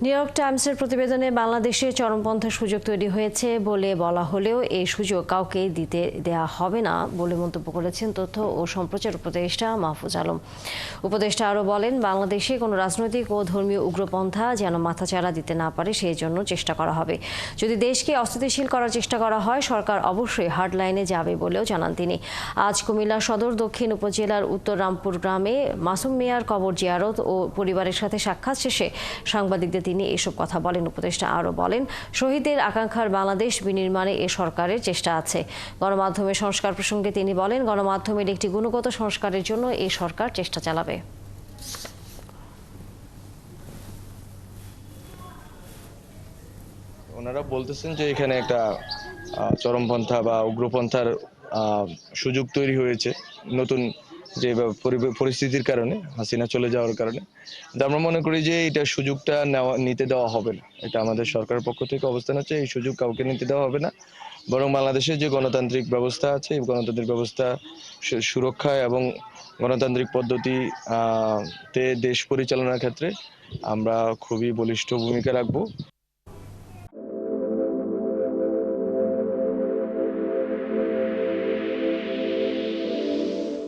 New York টাইমসের প্রতিবেদনে বাংলাদেশে চরমপন্থার সুযোগ তৈরি হয়েছে বলে বলা হলেও এই সুযোগ কাউকে দিতে দেয়া হবে না বলে মন্তব্য করেছেন তথ্য ও সম্প্রচার উপদেষ্টা মাহফুজ আলম। উপদেষ্টা আরও বলেন, বাংলাদেশে কোনো রাজনৈতিক ও ধর্মীয় উগ্রপন্থা যেন মাথাচাড়া দিতে না পারে সেই জন্য চেষ্টা করা হবে। যদি দেশকে অস্থিতিশীল করার চেষ্টা করা হয়, সরকার অবশ্যই হার্ডলাইনে যাবে বলেও জানান তিনি। আজ কুমিল্লা সদর দক্ষিণ উপজেলার উত্তর রামপুর গ্রামে মাসুম মিয়ার কবর জিয়ারত ও পরিবারের সাথে সাক্ষাৎ শেষে সাংবাদিকদের তিনি এসব কথা বলেন। উপদেষ্টা আরও বলেন, শহীদদের আকাঙ্ক্ষার বাংলাদেশ বিনির্মাণে এ সরকারের চেষ্টা আছে। গণমাধ্যমের সংস্কার প্রসঙ্গে তিনি বলেন, গণমাধ্যমের একটি গুণগত সংস্কারের জন্য এই সরকার চেষ্টা চালাবে। ওনারা বলতেছেন যে এখানে একটা চরমপন্থা বা উগ্রপন্থার সুযোগ তৈরি হয়েছে নতুন যে পরিস্থিতির কারণে, হাসিনা চলে যাওয়ার কারণে। আমরা মনে করি যে এটা সুযোগটা নিতে দেওয়া হবে না। এটা আমাদের সরকারের পক্ষ থেকে অবস্থান হচ্ছে, এই সুযোগ কাউকে নিতে দেওয়া হবে না। বরং বাংলাদেশের যে গণতান্ত্রিক ব্যবস্থা আছে, এই গণতান্ত্রিক ব্যবস্থা সুরক্ষা এবং গণতান্ত্রিক পদ্ধতি তে দেশ পরিচালনার ক্ষেত্রে আমরা খুবই বলিষ্ঠ ভূমিকা রাখবো।